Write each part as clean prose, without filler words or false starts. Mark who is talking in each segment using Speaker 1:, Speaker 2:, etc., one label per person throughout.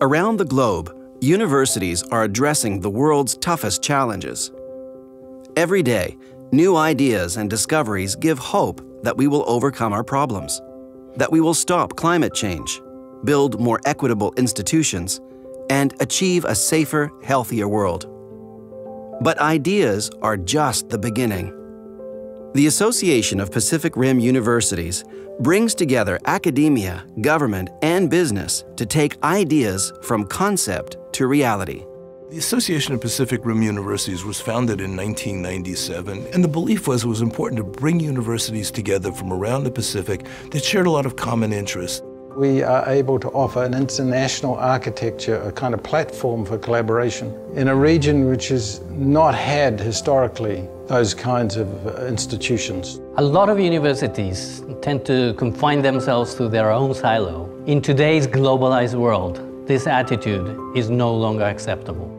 Speaker 1: Around the globe, universities are addressing the world's toughest challenges. Every day, new ideas and discoveries give hope that we will overcome our problems, that we will stop climate change, build more equitable institutions, and achieve a safer, healthier world. But ideas are just the beginning. The Association of Pacific Rim Universities brings together academia, government, and business to take ideas from concept to reality.
Speaker 2: The Association of Pacific Rim Universities was founded in 1997, and the belief was it was important to bring universities together from around the Pacific that shared a lot of common interests.
Speaker 3: We are able to offer an international architecture, a kind of platform for collaboration in a region which has not had historically those kinds of institutions.
Speaker 4: A lot of universities tend to confine themselves to their own silo. In today's globalized world, this attitude is no longer acceptable.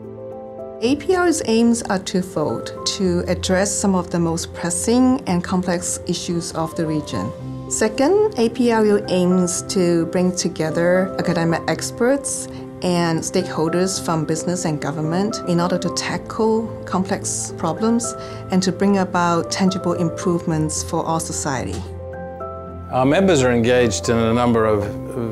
Speaker 5: APRU's aims are twofold: to address some of the most pressing and complex issues of the region. Second, APRU aims to bring together academic experts and stakeholders from business and government in order to tackle complex problems and to bring about tangible improvements for all society.
Speaker 3: Our members are engaged in a number of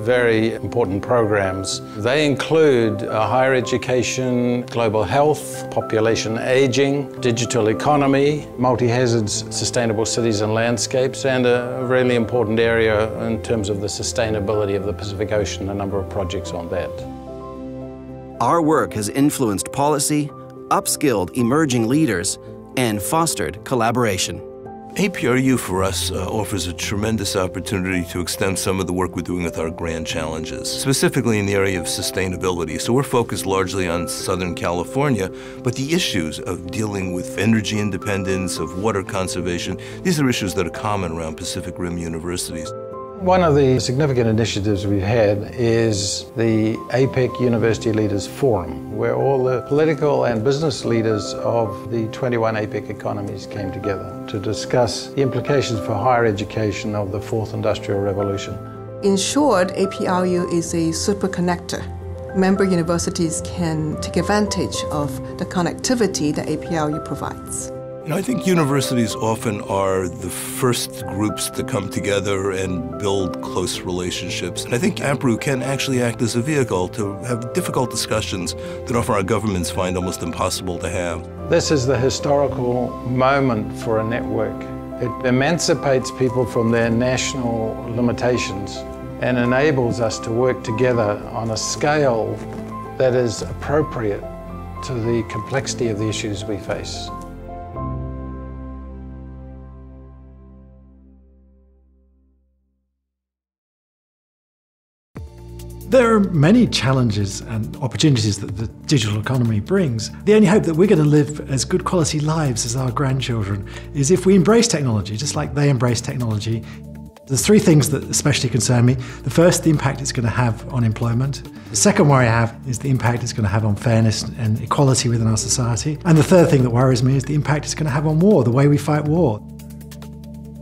Speaker 3: very important programs. They include higher education, global health, population aging, digital economy, multi-hazards, sustainable cities and landscapes, and a really important area in terms of the sustainability of the Pacific Ocean, a number of projects on that.
Speaker 1: Our work has influenced policy, upskilled emerging leaders, and fostered collaboration.
Speaker 2: APRU for us offers a tremendous opportunity to extend some of the work we're doing with our grand challenges, specifically in the area of sustainability. So we're focused largely on Southern California, but the issues of dealing with energy independence, of water conservation, these are issues that are common around Pacific Rim universities.
Speaker 3: One of the significant initiatives we've had is the Apec University Leaders Forum, where all the political and business leaders of the 21 Apec economies came together to discuss the implications for higher education of the Fourth Industrial Revolution.
Speaker 5: In short, APRU is a super connector. Member universities can take advantage of the connectivity that APRU provides.
Speaker 2: You know, I think universities often are the first groups to come together and build close relationships. And I think APRU can actually act as a vehicle to have difficult discussions that often our governments find almost impossible to have.
Speaker 3: This is the historical moment for a network. It emancipates people from their national limitations and enables us to work together on a scale that is appropriate to the complexity of the issues we face.
Speaker 6: There are many challenges and opportunities that the digital economy brings. The only hope that we're going to live as good quality lives as our grandchildren is if we embrace technology, just like they embrace technology. There's three things that especially concern me. The first, the impact it's going to have on employment. The second worry I have is the impact it's going to have on fairness and equality within our society. And the third thing that worries me is the impact it's going to have on war, the way we fight war.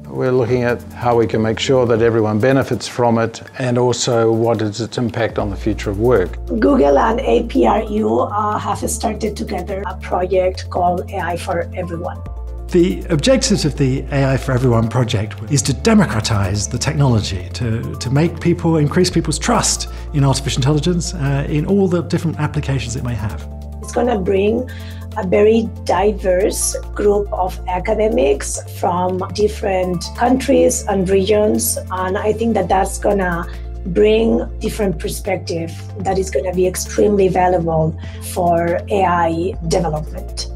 Speaker 3: We're looking at how we can make sure that everyone benefits from it and also what is its impact on the future of work.
Speaker 7: Google and APRU have started together a project called AI for Everyone.
Speaker 6: The objectives of the AI for Everyone project is to democratize the technology, to make people, increase people's trust in artificial intelligence in all the different applications it may have.
Speaker 7: It's going to bring a very diverse group of academics from different countries and regions, and I think that that's going to bring different perspective that is going to be extremely valuable for AI development.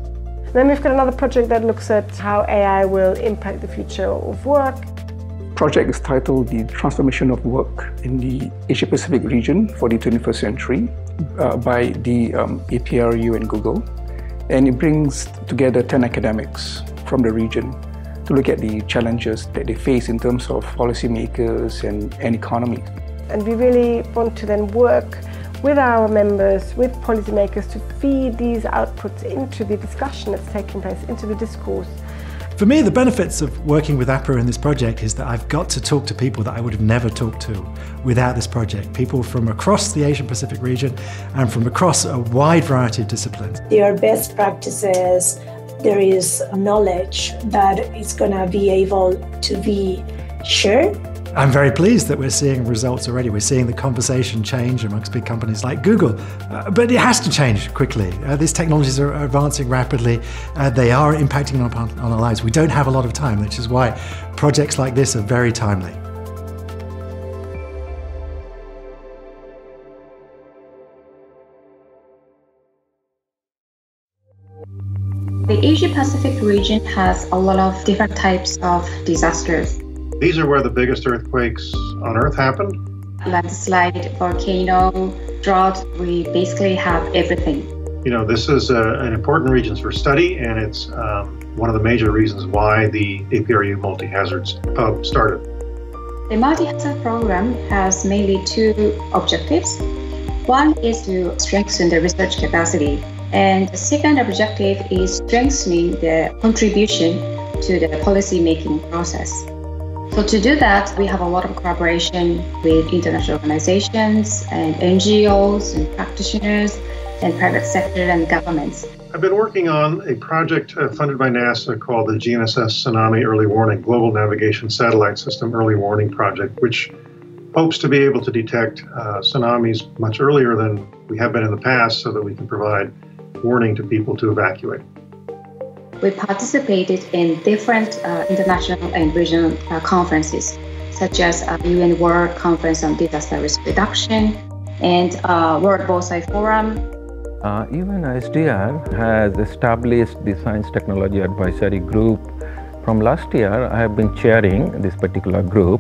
Speaker 8: Then we've got another project that looks at how AI will impact the future of work.
Speaker 9: The project is titled The Transformation of Work in the Asia-Pacific Region for the 21st Century by the APRU and Google. And it brings together 10 academics from the region to look at the challenges that they face in terms of policymakers and economy.
Speaker 8: And we really want to then work with our members, with policymakers, to feed these outputs into the discussion that's taking place, into the discourse,
Speaker 6: For me, the benefits of working with APRU in this project is that I've got to talk to people that I would have never talked to without this project. People from across the Asian Pacific region and from across a wide variety of disciplines.
Speaker 7: There are best practices. There is knowledge that is going to be able to be shared.
Speaker 6: I'm very pleased that we're seeing results already. We're seeing the conversation change amongst big companies like Google. But it has to change quickly. These technologies are advancing rapidly. They are impacting on our lives. We don't have a lot of time, which is why projects like this are very timely.
Speaker 10: The Asia-Pacific region has a lot of different types of disasters.
Speaker 11: These are where the biggest earthquakes on Earth happened.
Speaker 10: Landslide, volcano, drought, we basically have everything.
Speaker 11: You know, this is an important region for study, and it's one of the major reasons why the APRU Multi-Hazards Hub started.
Speaker 10: The Multi-Hazard Program has mainly two objectives. One is to strengthen the research capacity, and the second objective is strengthening the contribution to the policy-making process. So to do that, we have a lot of collaboration with international organizations and NGOs and practitioners and private sector and governments.
Speaker 11: I've been working on a project funded by NASA called the GNSS Tsunami Early Warning Global Navigation Satellite System Early Warning Project, which hopes to be able to detect tsunamis much earlier than we have been in the past so that we can provide warning to people to evacuate.
Speaker 10: We participated in different international and regional conferences, such as UN World Conference on Disaster Risk Reduction and World Bonsai Forum.
Speaker 12: UNISDR has established the Science Technology Advisory Group. From last year, I have been chairing this particular group,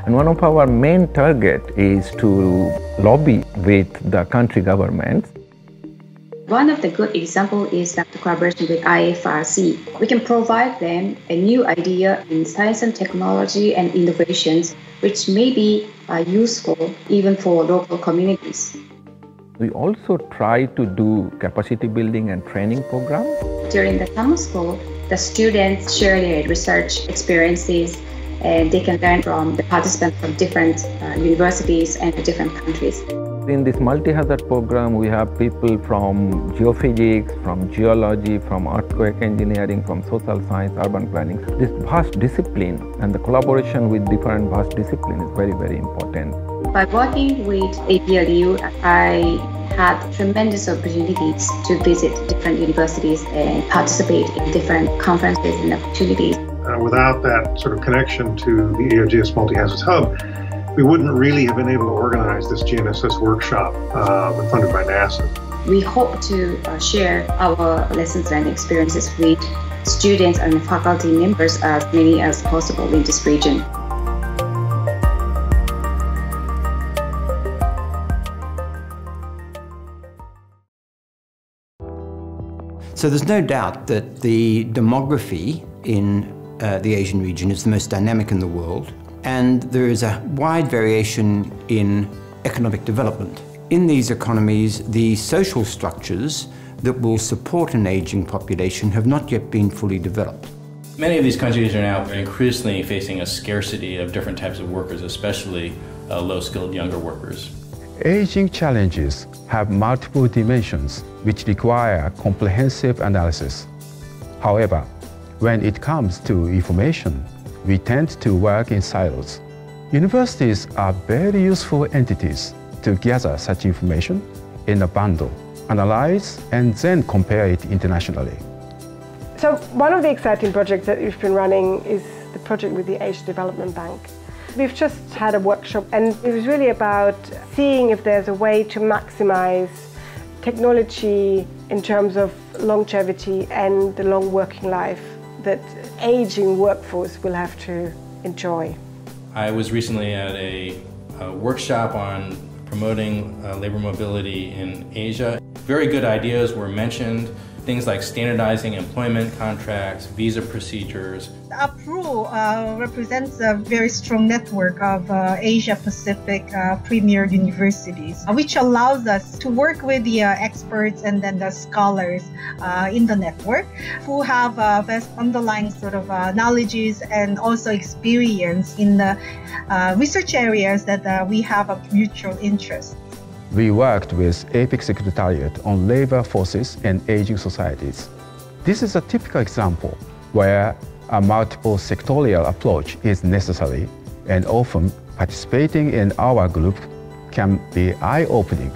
Speaker 12: and one of our main targets is to lobby with the country governments.
Speaker 10: One of the good examples is that the collaboration with IFRC. We can provide them a new idea in science and technology and innovations, which may be useful even for local communities.
Speaker 12: We also try to do capacity building and training programs.
Speaker 10: During the summer school, the students share their research experiences, and they can learn from the participants from different universities and different countries.
Speaker 12: In this multi-hazard program, we have people from geophysics, from geology, from earthquake engineering, from social science, urban planning. This vast discipline and the collaboration with different vast disciplines is very, very important.
Speaker 10: By working with APRU, I had tremendous opportunities to visit different universities and participate in different conferences and opportunities.
Speaker 11: Without that sort of connection to the AOGS Multi-Hazards Hub, we wouldn't really have been able to organize this GNSS workshop funded by NASA.
Speaker 10: We hope to share our lessons and experiences with students and faculty members as many as possible in this region.
Speaker 13: So there's no doubt that the demography in the Asian region is the most dynamic in the world, and there is a wide variation in economic development. In these economies, the social structures that will support an aging population have not yet been fully developed.
Speaker 14: Many of these countries are now increasingly facing a scarcity of different types of workers, especially low-skilled younger workers.
Speaker 15: Aging challenges have multiple dimensions which require comprehensive analysis. However, when it comes to information, we tend to work in silos. Universities are very useful entities to gather such information in a bundle, analyze, and then compare it internationally.
Speaker 8: So one of the exciting projects that we've been running is the project with the Asia Development Bank. We've just had a workshop, and it was really about seeing if there's a way to maximize technology in terms of longevity and the long working life that aging workforce will have to enjoy.
Speaker 14: I was recently at a workshop on promoting labor mobility in Asia. Very good ideas were mentioned. things like standardizing employment contracts, visa procedures.
Speaker 16: APRU represents a very strong network of Asia-Pacific premier universities, which allows us to work with the experts and then the scholars in the network who have best underlying sort of knowledges and also experience in the research areas that we have a mutual interest.
Speaker 15: We worked with Apec Secretariat on labor forces and aging societies. This is a typical example where a multiple sectorial approach is necessary, and often participating in our group can be eye-opening,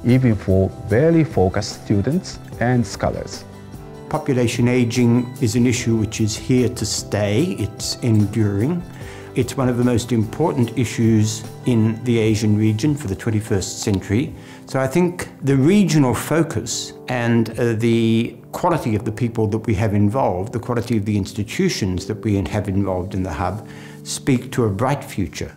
Speaker 15: even for very focused students and scholars.
Speaker 13: Population aging is an issue which is here to stay. It's enduring. It's one of the most important issues in the Asian region for the 21st century. So I think the regional focus and the quality of the people that we have involved, the quality of the institutions that we have involved in the hub, speak to a bright future.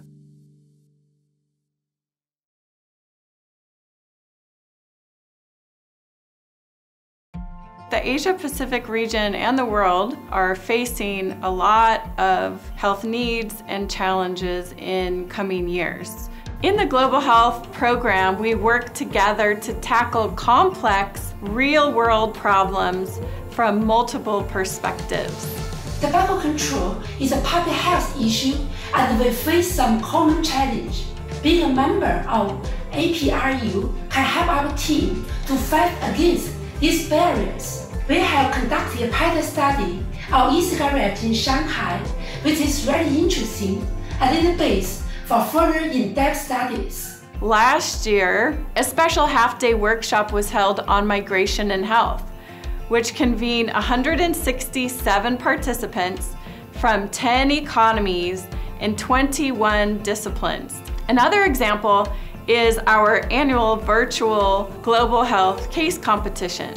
Speaker 17: The Asia-Pacific region and the world are facing a lot of health needs and challenges in coming years. In the Global Health Program, we work together to tackle complex, real-world problems from multiple perspectives.
Speaker 18: Tobacco control is a public health issue and we face some common challenge. Being a member of APRU can help our team to fight against these barriers. We have conducted a pilot study on e-cigarette in Shanghai, which is very interesting and is the base for further in-depth studies.
Speaker 17: Last year, a special half-day workshop was held on migration and health, which convened 167 participants from 10 economies and 21 disciplines. Another example is our annual virtual global health case competition.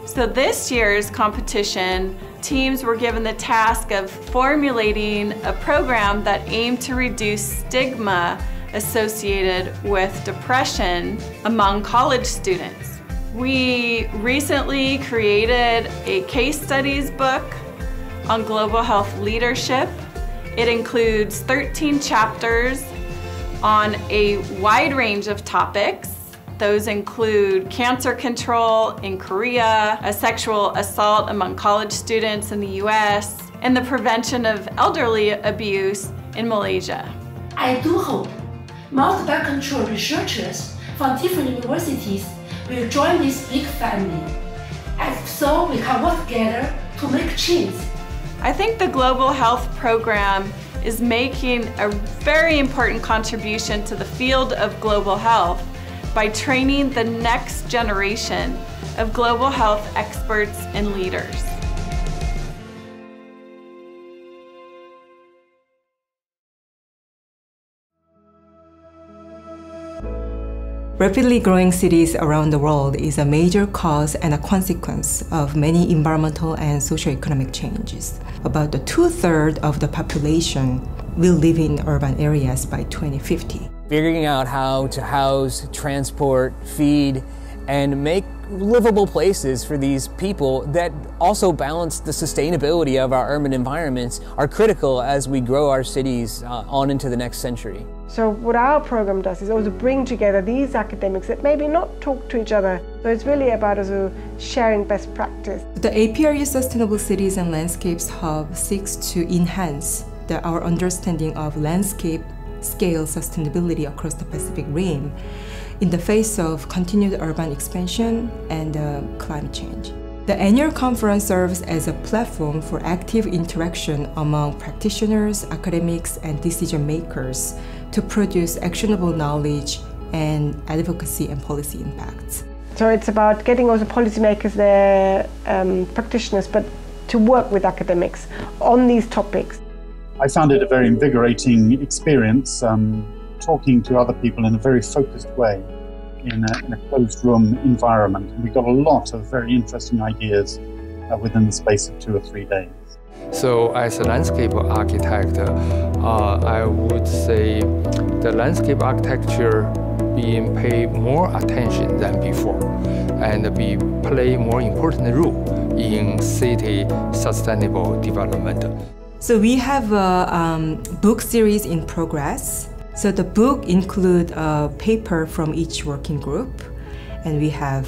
Speaker 17: So this year's competition, teams were given the task of formulating a program that aimed to reduce stigma associated with depression among college students. We recently created a case studies book on global health leadership. It includes 13 chapters on a wide range of topics. Those include cancer control in Korea, a sexual assault among college students in the US, and the prevention of elderly abuse in Malaysia.
Speaker 18: I do hope more tobacco control researchers from different universities will join this big family, and so we can work together to make change.
Speaker 17: I think the Global Health Program is making a very important contribution to the field of global health by training the next generation of global health experts and leaders.
Speaker 19: Rapidly growing cities around the world is a major cause and a consequence of many environmental and socio-economic changes. About 2/3 of the population will live in urban areas by 2050.
Speaker 20: Figuring out how to house, transport, feed, and make livable places for these people that also balance the sustainability of our urban environments are critical as we grow our cities on into the next century.
Speaker 8: So what our program does is also bring together these academics that maybe not talk to each other. So it's really about also sharing best practice.
Speaker 19: The APRU Sustainable Cities and Landscapes Hub seeks to enhance our understanding of landscape scale sustainability across the Pacific Rim in the face of continued urban expansion and climate change. The annual conference serves as a platform for active interaction among practitioners, academics, and decision makers to produce actionable knowledge and advocacy and policy impacts.
Speaker 8: So it's about getting also policymakers there, practitioners, but to work with academics on these topics.
Speaker 21: I found it a very invigorating experience, talking to other people in a very focused way in a closed room environment. We got a lot of very interesting ideas within the space of 2 or 3 days.
Speaker 22: So as a landscape architect, I would say the landscape architecture being paid more attention than before, and we play more important role in city sustainable development.
Speaker 19: So we have a book series in progress. So the book includes a paper from each working group, and we have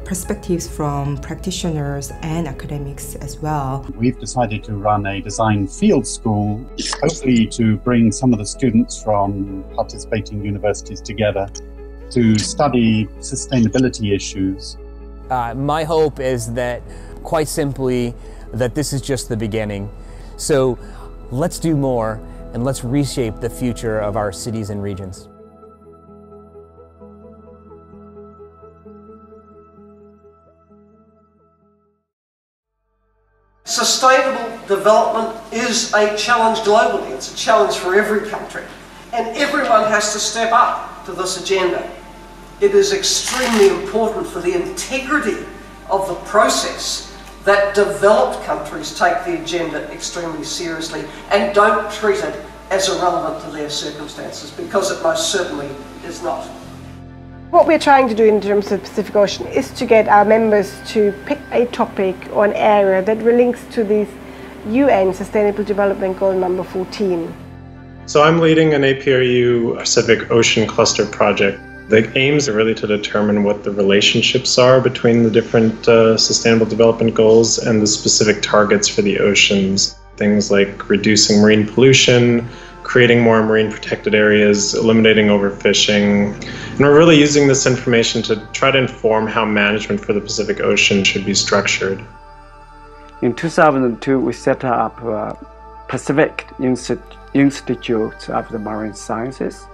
Speaker 19: perspectives from practitioners and academics as well.
Speaker 21: We've decided to run a design field school, hopefully to bring some of the students from participating universities together to study sustainability issues.
Speaker 20: My hope is that, quite simply, that this is just the beginning. So let's do more, and let's reshape the future of our cities and regions.
Speaker 1: Sustainable development is a challenge globally. It's a challenge for every country. And everyone has to step up to this agenda. It is extremely important for the integrity of the process that developed countries take the agenda extremely seriously and don't treat it as irrelevant to their circumstances, because it most certainly is not.
Speaker 8: What we're trying to do in terms of the Pacific Ocean is to get our members to pick a topic or an area that links to the UN Sustainable Development Goal number 14.
Speaker 4: So I'm leading an APRU Pacific Ocean Cluster project. The aims are really to determine what the relationships are between the different Sustainable Development Goals and the specific targets for the oceans. Things like reducing marine pollution, creating more marine protected areas, eliminating overfishing. And we're really using this information to try to inform how management for the Pacific Ocean should be structured.
Speaker 9: In 2002, we set up Pacific Institute of the Marine Sciences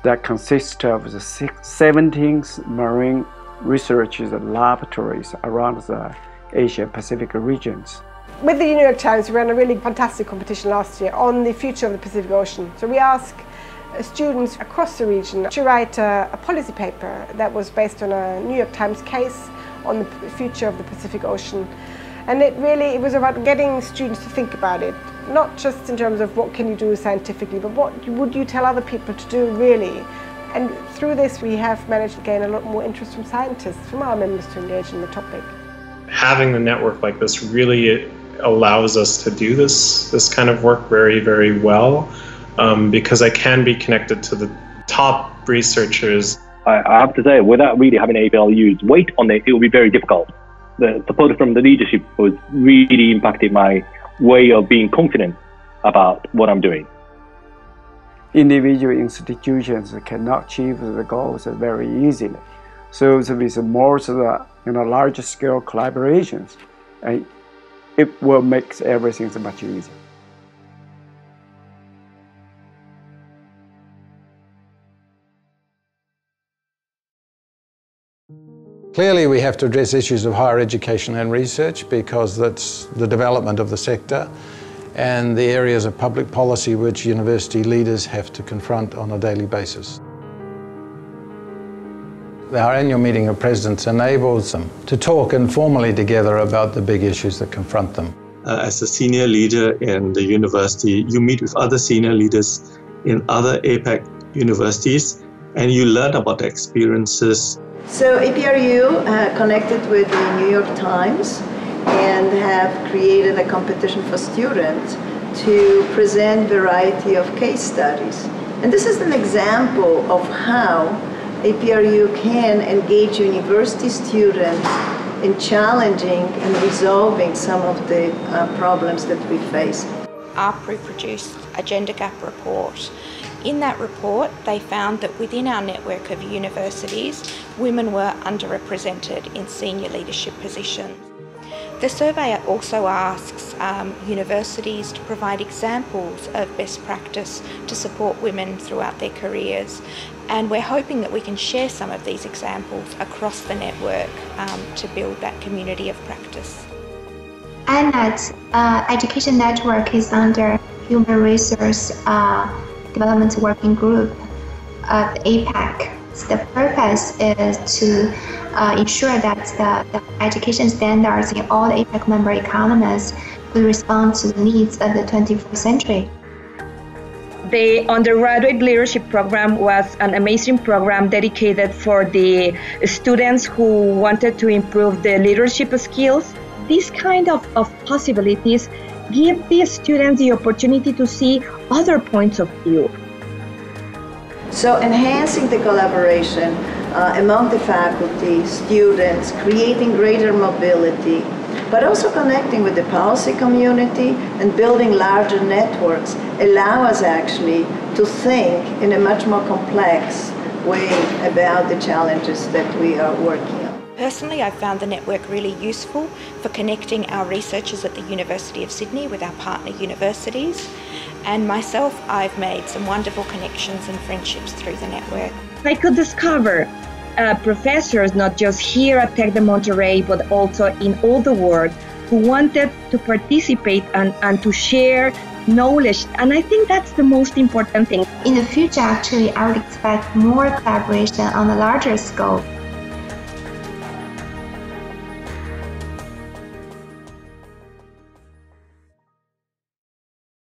Speaker 9: that consists of the 17 marine research laboratories around the Asia-Pacific regions.
Speaker 8: With the New York Times, we ran a really fantastic competition last year on the future of the Pacific Ocean. So we asked students across the region to write a policy paper that was based on a New York Times case on the future of the Pacific Ocean. And it was about getting students to think about it, not just in terms of what can you do scientifically, but what would you tell other people to do really. And through this we have managed to gain a lot more interest from scientists, from our members, to engage in the topic.
Speaker 4: Having a network like this really allows us to do this kind of work very, very well, because I can be connected to the top researchers.
Speaker 23: I have to say, without really having APRU's weight on it, it will be very difficult. The support from the leadership was really impacting my way of being confident about what I'm doing.
Speaker 9: Individual institutions cannot achieve the goals very easily. So with more large scale collaborations, it will make everything much easier.
Speaker 3: Clearly we have to address issues of higher education and research, because that's the development of the sector and the areas of public policy which university leaders have to confront on a daily basis. Our annual meeting of presidents enables them to talk informally together about the big issues that confront them.
Speaker 24: As a senior leader in the university, you meet with other senior leaders in other APEC universities, and you learn about the experiences.
Speaker 25: So APRU connected with the New York Times and have created a competition for students to present variety of case studies. And this is an example of how APRU can engage university students in challenging and resolving some of the problems that we face.
Speaker 26: APRU produced a gender gap report. In that report, they found that within our network of universities, women were underrepresented in senior leadership positions. The survey also asks universities to provide examples of best practice to support women throughout their careers, and we're hoping that we can share some of these examples across the network to build that community of practice.
Speaker 27: INET Education Network is under Human Resource Development Working Group of APEC. The purpose is to ensure that the education standards in all the APEC member economies will respond to the needs of the 21st century.
Speaker 2: The Undergraduate Leadership Program was an amazing program dedicated for the students who wanted to improve their leadership skills. These kind of possibilities give the students the opportunity to see other points of view.
Speaker 25: So enhancing the collaboration among the faculty, students, creating greater mobility, but also connecting with the policy community and building larger networks allow us actually to think in a much more complex way about the challenges that we are working on.
Speaker 26: Personally, I've found the network really useful for connecting our researchers at the University of Sydney with our partner universities. And myself, I've made some wonderful connections and friendships through the network.
Speaker 2: I could discover professors, not just here at Tec de Monterrey, but also in all the world, who wanted to participate and to share knowledge. And I think that's the most important thing.
Speaker 27: In the future, actually, I would expect more collaboration on a larger scope